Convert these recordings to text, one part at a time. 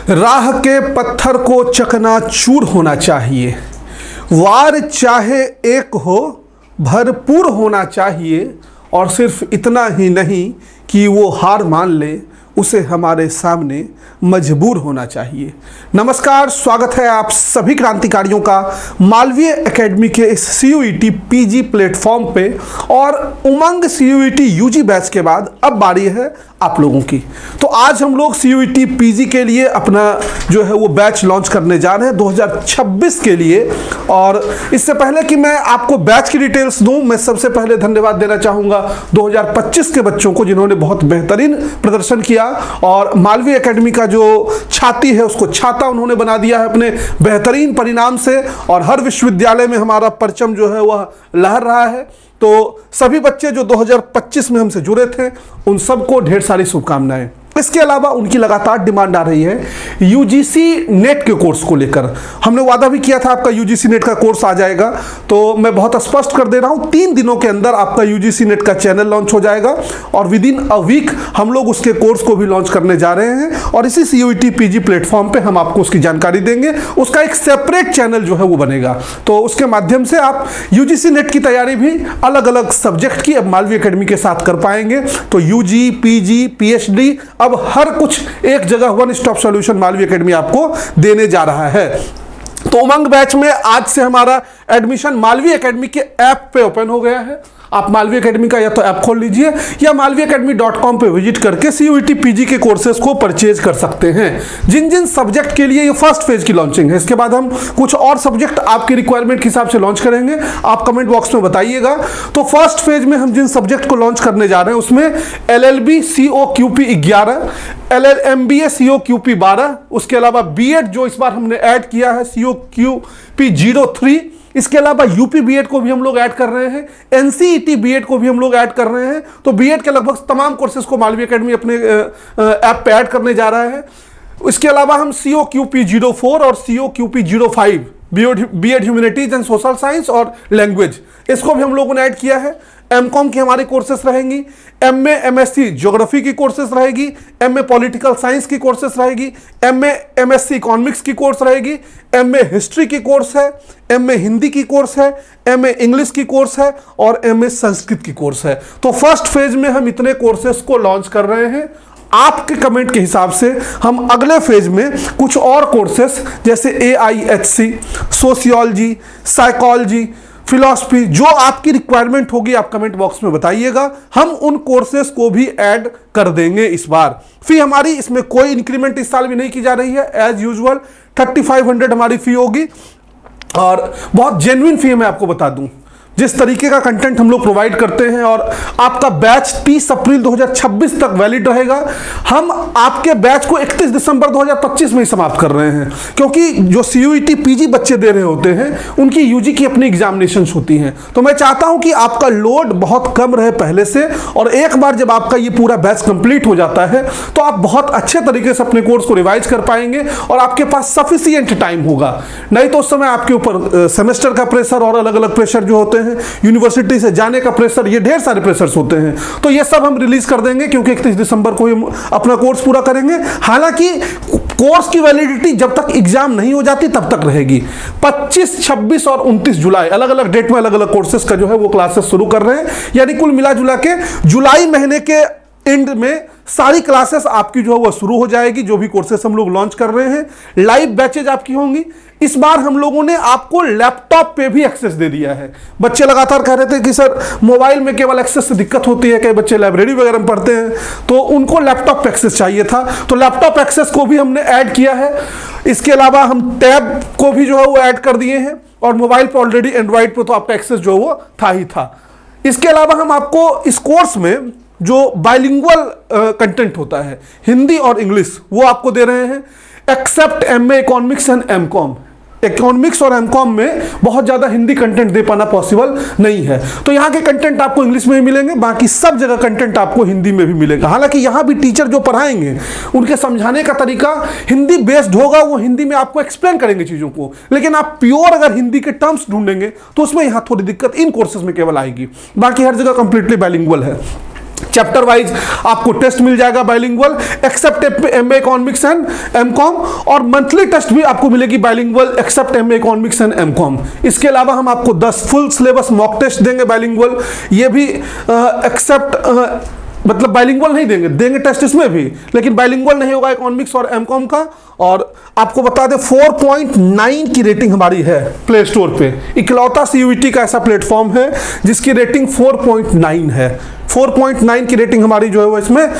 राह के पत्थर को चकनाचूर होना चाहिए, वार चाहे एक हो भरपूर होना चाहिए, और सिर्फ इतना ही नहीं कि वो हार मान ले, उसे हमारे सामने मजबूर होना चाहिए। नमस्कार, स्वागत है आप सभी क्रांतिकारियों का मालवीय एकेडमी के इस CUET PG प्लेटफॉर्म पे। और उमंग CUET UG बैच के बाद अब बारी है आप लोगों की। तो आज हम लोग CUET PG के लिए अपना जो है वो बैच लॉन्च करने जा रहे हैं 2026 के लिए। और इससे पहले कि मैं आपको बैच की डिटेल्स दूं, मैं सबसे पहले धन्यवाद देना चाहूँगा 2025 के बच्चों को जिन्होंने बहुत बेहतरीन प्रदर्शन किया और मालवीय एकेडमी का जो छाती है उसको छाता उन्होंने बना दिया है अपने बेहतरीन परिणाम से। और हर विश्वविद्यालय में हमारा परचम जो है वह लहर रहा है। तो सभी बच्चे जो 2025 में हमसे जुड़े थे उन सबको ढेर सारी शुभकामनाएं। इसके अलावा उनकी लगातार डिमांड आ रही है UGC नेट के कोर्स को लेकर। हमने वादा भी किया था आपका UGC नेट का कोर्स आ जाएगा, तो मैं बहुत स्पष्ट कर दे रहा हूं 3 दिनों के अंदर आपका UGC नेट का चैनल लॉन्च हो जाएगा और विद इन अ वीक हम लोग उसके कोर्स को भी लॉन्च करने जा रहे हैं। और इसी CUET PG प्लेटफॉर्म पे हम आपको उसकी जानकारी देंगे। उसका एक सेपरेट चैनल जो है वो बनेगा, तो उसके माध्यम से आप UGC नेट की तैयारी भी अलग अलग सब्जेक्ट की अब मालवीय एकेडमी के साथ कर पाएंगे। तो UG, PG, PhD अब हर कुछ एक जगह one stop solution Malviya academy आपको देने जा रहा है। तो उमंग बैच में आज से हमारा एडमिशन मालवीय एकेडमी के ऐप पे ओपन हो गया है। आप मालवीय एकेडमी का या तो ऐप खोल लीजिए या malviyaacademy.com पे विजिट करके CUET PG के कोर्सेज को परचेज कर सकते हैं। जिन जिन सब्जेक्ट के लिए ये फर्स्ट फेज की लॉन्चिंग है, इसके बाद हम कुछ और सब्जेक्ट आपके रिक्वायरमेंट के हिसाब से लॉन्च करेंगे। आप कमेंट बॉक्स में बताइएगा। तो फर्स्ट फेज में हम जिन सब्जेक्ट को लॉन्च करने जा रहे हैं उसमें LLB COQP 11, LLMBA COQP 12, उसके अलावा BEd जो इस बार हमने ऐड किया है COQP 03, इसके अलावा UP BEd को भी हम लोग ऐड कर रहे हैं, NCET BEd को भी हम लोग ऐड कर रहे हैं। तो BEd के लगभग तमाम कोर्सेज को मालवीय एकेडमी अपने ऐप पे ऐड करने जा रहा है। इसके अलावा हम COQP 04 और COQP 05 BEd humanities and social science और लैंग्वेज, इसको भी हम लोगों ने ऐड किया है। MCOM की हमारी कोर्सेस रहेंगी, MA MSc ज्योग्राफी की कोर्सेस रहेगी, MA पॉलिटिकल साइंस की कोर्सेस रहेगी, MA MSc इकोनॉमिक्स की कोर्स रहेगी, MA हिस्ट्री की कोर्स है, MA हिंदी की कोर्स है, MA इंग्लिश की कोर्स है और MA संस्कृत की कोर्स है। तो फर्स्ट फेज में हम इतने कोर्सेस को लॉन्च कर रहे हैं। आपके कमेंट के हिसाब से हम अगले फेज में कुछ और कोर्सेस जैसे AIHC, सोशियोलॉजी, साइकोलॉजी, फिलॉसफी, जो आपकी रिक्वायरमेंट होगी आप कमेंट बॉक्स में बताइएगा। हम उन कोर्सेज को भी ऐड कर देंगे इस बार। फी हमारी इसमें कोई इंक्रीमेंट इस साल भी नहीं की जा रही है। एज यूजुअल 3500 हमारी फी होगी और बहुत जेन्युइन फी मैं आपको बता दूं। जिस तरीके का कंटेंट हम लोग प्रोवाइड करते हैं और आपका बैच 30 अप्रैल 2026 तक वैलिड रहेगा। हम आपके बैच को 31 दिसंबर 2025 में ही समाप्त कर रहे हैं, क्योंकि जो CUET PG बच्चे दे रहे होते हैं उनकी UG की अपनी एग्जामिनेशंस होती हैं। तो मैं चाहता हूं कि आपका लोड बहुत कम रहे पहले से, और एक बार जब आपका ये पूरा बैच कंप्लीट हो जाता है तो आप बहुत अच्छे तरीके से अपने कोर्स को रिवाइज कर पाएंगे और आपके पास सफिशियंट टाइम होगा। नहीं तो उस समय आपके ऊपर सेमेस्टर का प्रेशर और अलग अलग प्रेशर जो होते हैं, यूनिवर्सिटी से जाने का प्रेशर, ये ढेर सारे प्रेशर्स होते हैं। तो ये सब हम रिलीज कर देंगे क्योंकि 31 दिसंबर को हम अपना कोर्स पूरा करेंगे। हालांकि कोर्स की वैलिडिटी जब तक एग्जाम नहीं हो जाती तब तक रहेगी। 25, 26 और 29 जुलाई अलग अलग डेट में अलग अलग कोर्सेज का जो है वो क्लासेस शुरू कर रहे हैं। यानी कुल मिला जुला के जुलाई महीने के एंड में सारी क्लासेस आपकी जो है वो शुरू हो जाएगी। जो भी कोर्सेस हम लोग लॉन्च कर रहे हैं, लाइव बैचेज आपकी होंगी। इस बार हम लोगों ने आपको लैपटॉप पे भी एक्सेस दे दिया है। बच्चे लगातार कह रहे थे कि सर मोबाइल में केवल एक्सेस से दिक्कत होती है, कई बच्चे लाइब्रेरी वगैरह में पढ़ते हैं तो उनको लैपटॉप पे एक्सेस चाहिए था, तो लैपटॉप एक्सेस को भी हमने ऐड किया है। इसके अलावा हम टैब को भी जो है वो ऐड कर दिए हैं और मोबाइल पर ऑलरेडी एंड्रॉइड पे तो आपका एक्सेस जो है वो था ही था। इसके अलावा हम आपको इस कोर्स में जो बाइलिंगुअल कंटेंट होता है, हिंदी और इंग्लिश, वो आपको दे रहे हैं। Except MA economics and MCOM, economics और एमकॉम में बहुत ज़्यादा हिंदी कंटेंट दे पाना पॉसिबल नहीं है, तो यहाँ के कंटेंट आपको इंग्लिश में ही मिलेंगे, बाकी सब जगह कंटेंट आपको हिंदी में भी मिलेगा। हालांकि यहाँ भी टीचर जो पढ़ाएंगे उनके समझाने का तरीका हिंदी बेस्ड होगा, वो हिंदी में आपको एक्सप्लेन करेंगे चीज़ों को, लेकिन आप प्योर अगर हिंदी के टर्म्स ढूंढेंगे तो उसमें यहाँ थोड़ी दिक्कत इन कोर्सेज में केवल आएगी, बाकी हर जगह कंप्लीटली बाइलिंगुअल है। चैप्टर वाइज आपको टेस्ट मिल जाएगा bilingual, except MA economics and MCom, और मंथली टेस्ट भी आपको मिलेगी bilingual except MA economics and MCom. इसके अलावा हम आपको 10 फुल सिलेबस मॉक टेस्ट देंगे बाइलिंगुअल, ये भी एक्सेप्ट मतलब बाइलिंगुअल नहीं देंगे टेस्ट इसमें भी, लेकिन बाइलिंगुअल नहीं होगा इकोनॉमिक्स और एमकॉम का। और आपको बता दें 4.9 की रेटिंग हमारी है प्ले स्टोर पे, इकलौता सीयूईटी का ऐसा प्लेटफॉर्म है जिसकी रेटिंग 4.9 है। 4.9 की रेटिंग हमारी जो है वो इसमें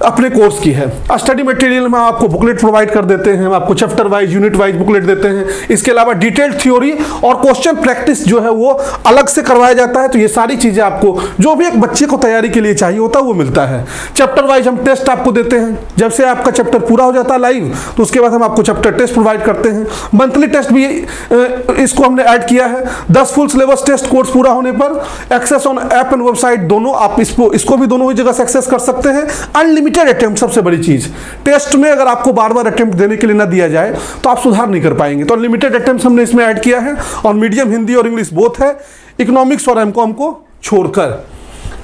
अपने कोर्स की है। स्टडी मटेरियल में आपको बुकलेट प्रोवाइड कर देते हैं, हम आपको chapter wise unit wise booklet देते हैं। इसके अलावा डिटेल्ड थ्योरी और क्वेश्चन प्रैक्टिस जो है वो अलग से करवाया जाता है। तो ये सारी चीज़ें आपको जो भी एक बच्चे को तैयारी के लिए चाहिए होता है वो मिलता है। चैप्टर वाइज हम टेस्ट आपको देते हैं, जब से आपका चैप्टर पूरा हो जाता है लाइव तो उसके बाद हम आपको चैप्टर टेस्ट प्रोवाइड करते हैं। मंथली टेस्ट भी इसको हमने ऐड किया है, 10 फुल सिलेबस टेस्ट कोर्स पूरा होने पर access on app and website दोनों, आप इसको भी दोनों ही जगह से एक्सेस कर सकते हैं। अनलिमिटेड अटेम्प्ट सबसे बड़ी चीज, टेस्ट में अगर आपको बार बार अटेम्प्ट देने के लिए ना दिया जाए तो आप सुधार नहीं कर पाएंगे। तो अनलिमिटेड अटेम्प्ट हमने इसमें ऐड किया है, और मीडियम हिंदी और इंग्लिश बोथ है, इकोनॉमिक्स और एमकॉम को छोड़कर।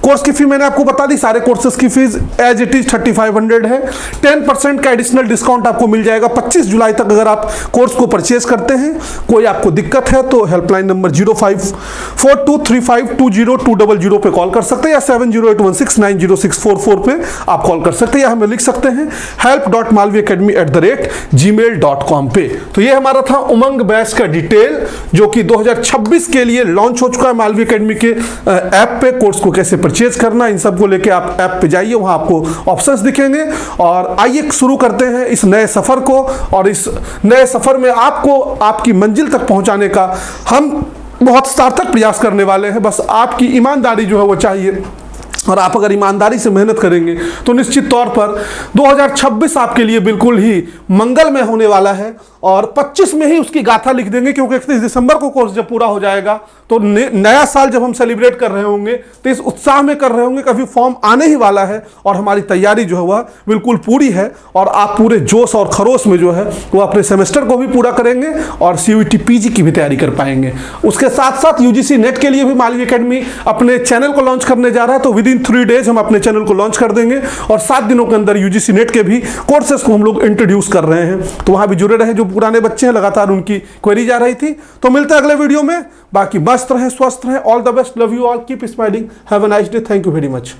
कोर्स की फी मैंने आपको बता दी, सारे कोर्सेज की फीस एज इट इज 3500 है। 10% का एडिशनल डिस्काउंट आपको मिल जाएगा 25 जुलाई तक अगर आप कोर्स को परचेज करते हैं। कोई आपको दिक्कत है तो हेल्पलाइन नंबर 0542352020 पे कॉल कर सकते हैं, या 7081690644 पे आप कॉल कर सकते हैं, या हमें लिख सकते हैं help.malviacademy@gmail.com पे। तो ये हमारा था उमंग बैच का डिटेल, जो कि 2026 के लिए लॉन्च हो चुका है मालवी एकेडमी के ऐप पे। कोर्स को कैसे परचेज करना, इन सब को लेके आप ऐप पे जाइए, वहां आपको ऑप्शंस दिखेंगे। और आइए शुरू करते हैं इस नए सफर को, और इस नए सफर में आपको आपकी मंजिल तक पहुंचाने का हम बहुत सार्थक प्रयास करने वाले हैं। बस आपकी ईमानदारी जो है वो चाहिए, और आप अगर ईमानदारी से मेहनत करेंगे तो निश्चित तौर पर 2026 आपके लिए बिल्कुल ही मंगलमय होने वाला है। और 25 में ही उसकी गाथा लिख देंगे, क्योंकि 31 दिसंबर को कोर्स जब पूरा हो जाएगा तो नया साल जब हम सेलिब्रेट कर रहे होंगे तो इस उत्साह में कर रहे होंगे, कभी फॉर्म आने ही वाला है और हमारी तैयारी जो है वह बिल्कुल पूरी है। और आप पूरे जोश और खरोश में जो है वो अपने सेमेस्टर को भी पूरा करेंगे और CUET PG की भी तैयारी कर पाएंगे। उसके साथ साथ UGC नेट के लिए भी मालवी एकेडमी अपने चैनल को लॉन्च करने जा रहा है। तो विद इन 3 डेज हम अपने चैनल को लॉन्च कर देंगे, और 7 दिनों के अंदर UGC नेट के भी कोर्सेज को हम लोग इंट्रोड्यूस कर रहे हैं। तो वहां भी जुड़े रहे, जो पुराने बच्चे हैं लगातार उनकी क्वेरी जा रही थी। तो मिलते हैं अगले वीडियो में, बाकी मस्त रहें, स्वस्थ रहें, all the best, love you all, keep smiling, have a nice day, thank you very much.